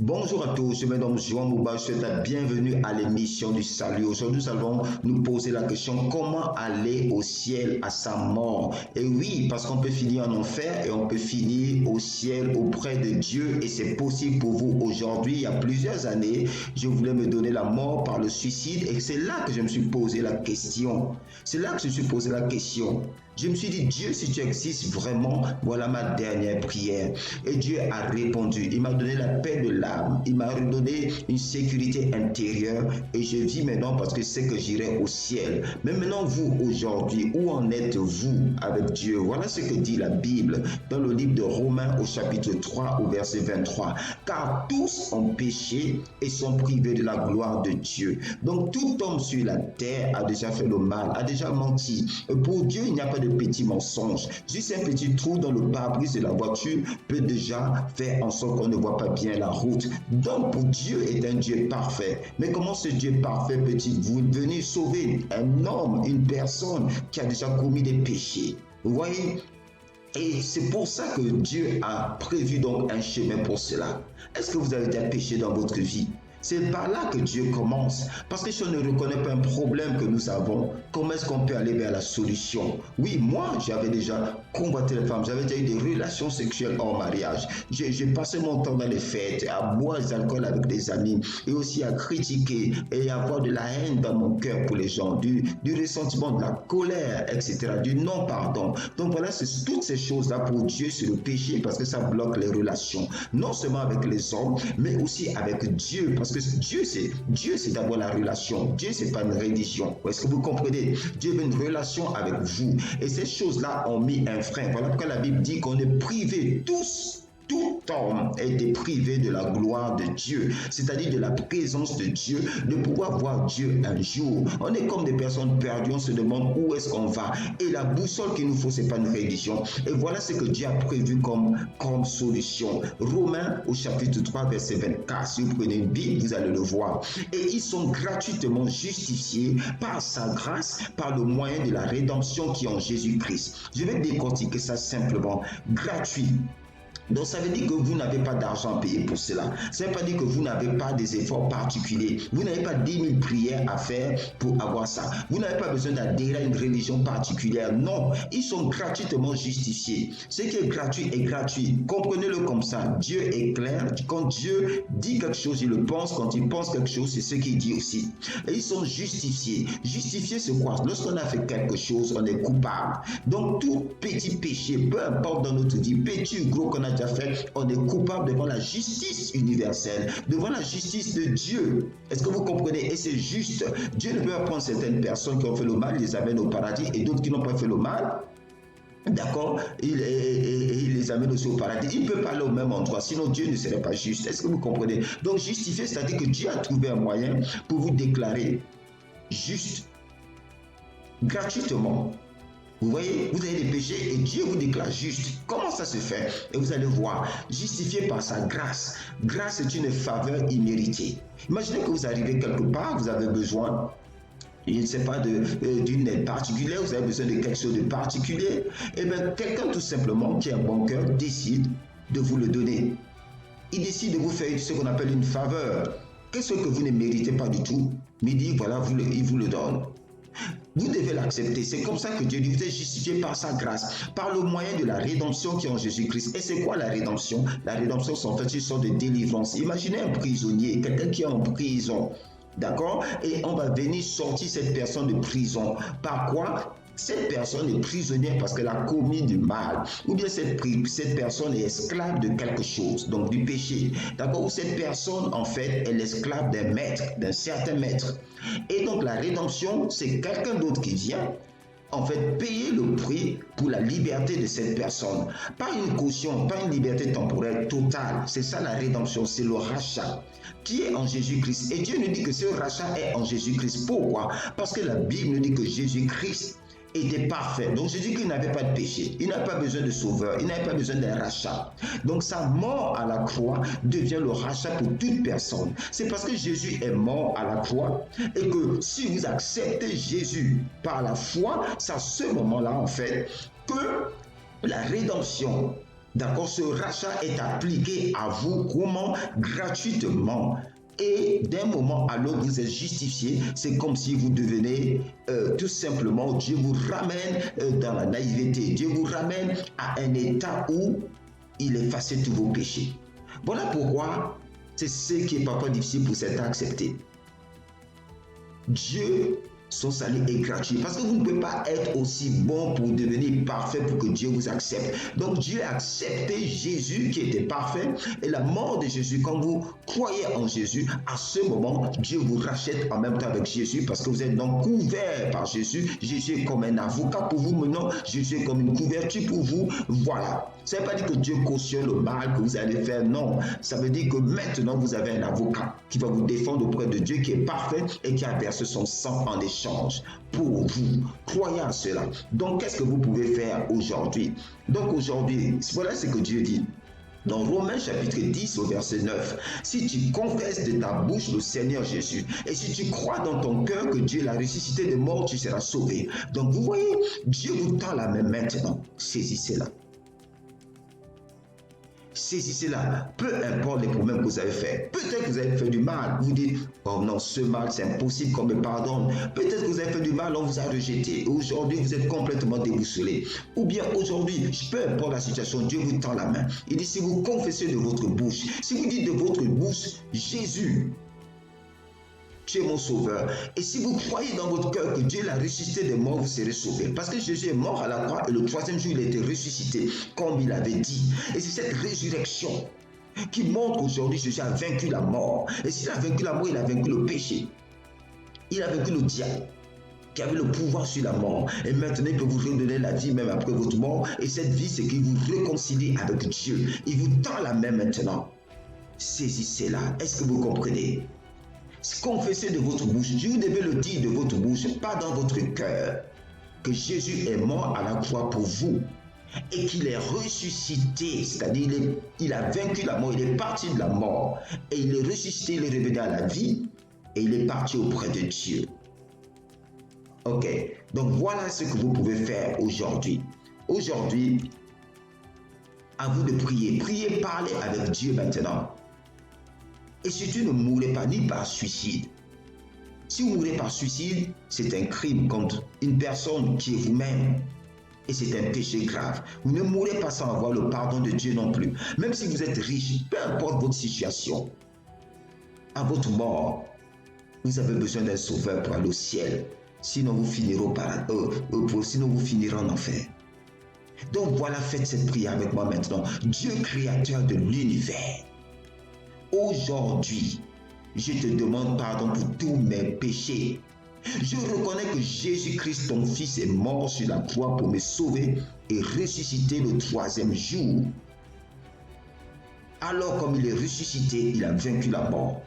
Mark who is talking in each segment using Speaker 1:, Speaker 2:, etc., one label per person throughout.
Speaker 1: Bonjour à tous, je me nomme Joan Mouba, je souhaite la bienvenue à l'émission du salut. Aujourd'hui, nous allons nous poser la question comment aller au ciel à sa mort. Et oui, parce qu'on peut finir en enfer et on peut finir au ciel auprès de Dieu et c'est possible pour vous aujourd'hui. Il y a plusieurs années, je voulais me donner la mort par le suicide et c'est là que je me suis posé la question. C'est là que je me suis posé la question. Je me suis dit, Dieu, si tu existes vraiment, voilà ma dernière prière. Et Dieu a répondu. Il m'a donné la paix de l'âme. Il m'a redonné une sécurité intérieure. Et je vis maintenant parce que je sais que j'irai au ciel. Mais maintenant, vous, aujourd'hui, où en êtes-vous avec Dieu? Voilà ce que dit la Bible dans le livre de Romains au chapitre 3 au verset 23. Car tous ont péché et sont privés de la gloire de Dieu. Donc tout homme sur la terre a déjà fait le mal, a déjà menti. Pour Dieu, il n'y a pas de petits mensonges. Juste un petit trou dans le pare-brise de la voiture peut déjà faire en sorte qu'on ne voit pas bien la route. Donc pour Dieu est un Dieu parfait. Mais comment ce Dieu parfait peut-il venir sauver un homme, une personne qui a déjà commis des péchés? Vous voyez? Et c'est pour ça que Dieu a prévu donc un chemin pour cela. Est-ce que vous avez déjà péché dans votre vie? C'est par là que Dieu commence. Parce que si on ne reconnaît pas un problème que nous avons, comment est-ce qu'on peut aller vers la solution? Oui, moi, j'avais déjà combattu les femmes. J'avais déjà eu des relations sexuelles hors mariage. J'ai passé mon temps dans les fêtes, à boire des alcools avec des amis et aussi à critiquer et à avoir de la haine dans mon cœur pour les gens, du ressentiment, de la colère, etc., du non-pardon. Donc voilà, c'est toutes ces choses-là pour Dieu, c'est le péché parce que ça bloque les relations. Non seulement avec les hommes, mais aussi avec Dieu. Parce que Dieu, c'est d'abord la relation. Dieu, c'est pas une religion. Est-ce que vous comprenez? Dieu veut une relation avec vous. Et ces choses-là ont mis un frein. Voilà pourquoi la Bible dit qu'on est privés tous. Tout homme a été privé de la gloire de Dieu, c'est-à-dire de la présence de Dieu, de pouvoir voir Dieu un jour. On est comme des personnes perdues, on se demande où est-ce qu'on va. Et la boussole qu'il nous faut, c'est pas une religion. Et voilà ce que Dieu a prévu comme solution. Romains au chapitre 3, verset 24. Si vous prenez une Bible, vous allez le voir. Et ils sont gratuitement justifiés par sa grâce, par le moyen de la rédemption qui est en Jésus-Christ. Je vais décortiquer ça simplement. Gratuit. Donc ça veut dire que vous n'avez pas d'argent à payer pour cela. Ça ne veut pas dire que vous n'avez pas des efforts particuliers. Vous n'avez pas 10 000 prières à faire pour avoir ça. Vous n'avez pas besoin d'adhérer à une religion particulière. Non, ils sont gratuitement justifiés. Ce qui est gratuit. Comprenez-le comme ça. Dieu est clair. Quand Dieu dit quelque chose, il le pense. Quand il pense quelque chose, c'est ce qu'il dit aussi. Et ils sont justifiés. Justifiés, c'est quoi? Lorsqu'on a fait quelque chose, on est coupable. Donc tout petit péché, peu importe dans notre vie, petit ou gros qu'on a fait, on est coupable devant la justice universelle, devant la justice de Dieu. Est-ce que vous comprenez? Et c'est juste. Dieu ne peut pas prendre certaines personnes qui ont fait le mal, il les amène au paradis, et d'autres qui n'ont pas fait le mal. D'accord, il les amène aussi au paradis. Il ne peut pas aller au même endroit, sinon Dieu ne serait pas juste. Est-ce que vous comprenez? Donc justifier, c'est-à-dire que Dieu a trouvé un moyen pour vous déclarer juste, gratuitement. Vous voyez, vous avez des péchés et Dieu vous déclare juste. Comment ça se fait? Et vous allez voir, justifié par sa grâce. Grâce est une faveur imméritée. Imaginez que vous arrivez quelque part, vous avez besoin, je ne sais pas, d'une aide particulière, vous avez besoin de quelque chose de particulier. Et bien, quelqu'un tout simplement qui a un bon cœur décide de vous le donner. Il décide de vous faire ce qu'on appelle une faveur. Qu'est-ce que vous ne méritez pas du tout? Mais il dit, voilà, il vous le donne. Vous devez l'accepter. C'est comme ça que Dieu dit, vous êtes justifié par sa grâce, par le moyen de la rédemption qui est en Jésus-Christ. Et c'est quoi la rédemption? La rédemption, c'est en fait une sorte de délivrance. Imaginez un prisonnier, quelqu'un qui est en prison. D'accord? Et on va venir sortir cette personne de prison. Par quoi? Cette personne est prisonnière parce qu'elle a commis du mal. Ou bien cette personne est esclave de quelque chose, donc du péché. D'accord? Ou cette personne, en fait, est l'esclave d'un maître, d'un certain maître. Et donc la rédemption, c'est quelqu'un d'autre qui vient, en fait, payer le prix pour la liberté de cette personne. Pas une caution, pas une liberté temporaire totale. C'est ça la rédemption, c'est le rachat qui est en Jésus-Christ. Et Dieu nous dit que ce rachat est en Jésus-Christ. Pourquoi? Parce que la Bible nous dit que Jésus-Christ était parfait. Donc Jésus-Christ n'avait pas de péché. Il n'a pas besoin de sauveur. Il n'avait pas besoin d'un rachat. Donc sa mort à la croix devient le rachat pour toute personne. C'est parce que Jésus est mort à la croix et que si vous acceptez Jésus par la foi, c'est à ce moment-là en fait que la rédemption D'accord, ce rachat est appliqué à vous comment? Gratuitement. Et d'un moment à l'autre, vous êtes justifié. C'est comme si vous devenez tout simplement, Dieu vous ramène dans la naïveté. Dieu vous ramène à un état où il efface tous vos péchés. Voilà pourquoi c'est ce qui est parfois difficile pour certains à accepter. Dieu, son salut est gratuit parce que vous ne pouvez pas être aussi bon pour devenir parfait pour que Dieu vous accepte. Donc Dieu a accepté Jésus qui était parfait et la mort de Jésus. Quand vous croyez en Jésus, à ce moment, Dieu vous rachète en même temps avec Jésus parce que vous êtes donc couvert par Jésus. Jésus est comme un avocat pour vous maintenant. Jésus est comme une couverture pour vous. Voilà. Ça ne veut pas dire que Dieu cautionne le mal que vous allez faire. Non. Ça veut dire que maintenant, vous avez un avocat qui va vous défendre auprès de Dieu qui est parfait et qui a versé son sang en échange pour vous. Croyez à cela. Donc, qu'est-ce que vous pouvez faire aujourd'hui? Donc, aujourd'hui, voilà ce que Dieu dit. Dans Romains chapitre 10 au verset 9, si tu confesses de ta bouche le Seigneur Jésus et si tu crois dans ton cœur que Dieu l'a ressuscité de mort, tu seras sauvé. Donc vous voyez, Dieu vous tend la main maintenant. Saisissez-la. Saisissez-la, peu importe les problèmes que vous avez faits. Peut-être que vous avez fait du mal, vous dites, oh non, ce mal, c'est impossible qu'on me pardonne. Peut-être que vous avez fait du mal, on vous a rejeté. Aujourd'hui, vous êtes complètement déboussolé. Ou bien aujourd'hui, peu importe la situation, Dieu vous tend la main. Il dit, si vous confessez de votre bouche, si vous dites de votre bouche, Jésus, tu es mon sauveur. Et si vous croyez dans votre cœur que Dieu l'a ressuscité des morts, vous serez sauvés. Parce que Jésus est mort à la croix et le troisième jour, il a été ressuscité, comme il avait dit. Et c'est cette résurrection qui montre qu'aujourd'hui, Jésus a vaincu la mort. Et s'il a vaincu la mort, il a vaincu le péché. Il a vaincu le diable qui avait le pouvoir sur la mort. Et maintenant, il peut vous redonner la vie même après votre mort. Et cette vie, c'est qu'il vous réconcilie avec Dieu. Il vous tend la main maintenant. Saisissez-la. Est-ce que vous comprenez? Confessez de votre bouche, vous devez le dire de votre bouche, pas dans votre cœur, que Jésus est mort à la croix pour vous et qu'il est ressuscité, c'est-à-dire il a vaincu la mort, il est parti de la mort et il est ressuscité, il est revenu à la vie et il est parti auprès de Dieu. Ok, donc voilà ce que vous pouvez faire aujourd'hui. Aujourd'hui, à vous de prier. Priez, parlez avec Dieu maintenant. Et surtout, ne mourrez pas ni par suicide. Si vous mourrez par suicide, c'est un crime contre une personne qui est vous-même. Et c'est un péché grave. Vous ne mourrez pas sans avoir le pardon de Dieu non plus. Même si vous êtes riche, peu importe votre situation, à votre mort, vous avez besoin d'un sauveur pour aller au ciel. Sinon, vous finirez sinon vous finirez en enfer. Donc voilà, faites cette prière avec moi maintenant. Dieu créateur de l'univers. Aujourd'hui, je te demande pardon pour tous mes péchés. Je reconnais que Jésus-Christ, ton Fils, est mort sur la croix pour me sauver et ressusciter le troisième jour. Alors, comme il est ressuscité, il a vaincu la mort.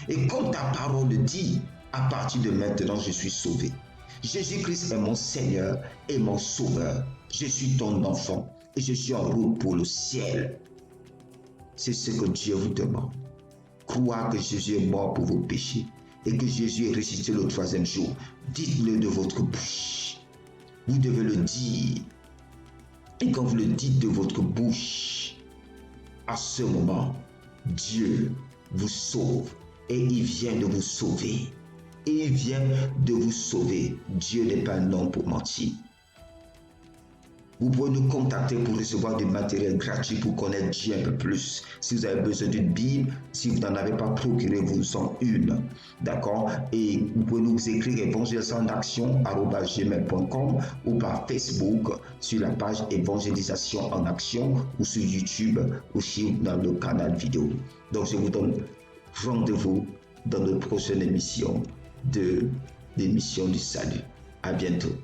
Speaker 1: Et comme ta parole le dit, à partir de maintenant, je suis sauvé. Jésus-Christ est mon Seigneur et mon Sauveur. Je suis ton enfant et je suis en route pour le ciel. C'est ce que Dieu vous demande. Croire que Jésus est mort pour vos péchés et que Jésus est ressuscité le troisième jour. Dites-le de votre bouche. Vous devez le dire. Et quand vous le dites de votre bouche, à ce moment, Dieu vous sauve et il vient de vous sauver. Et il vient de vous sauver. Dieu n'est pas un homme pour mentir. Vous pouvez nous contacter pour recevoir du matériel gratuit pour connaître Dieu un peu plus. Si vous avez besoin d'une Bible, si vous n'en avez pas, procurez-vous-en une. D'accord? Et vous pouvez nous écrire évangélisationenaction@gmail.com ou par Facebook sur la page Évangélisation en Action ou sur YouTube aussi dans le canal vidéo. Donc je vous donne rendez-vous dans notre prochaine émission de l'émission du salut. À bientôt.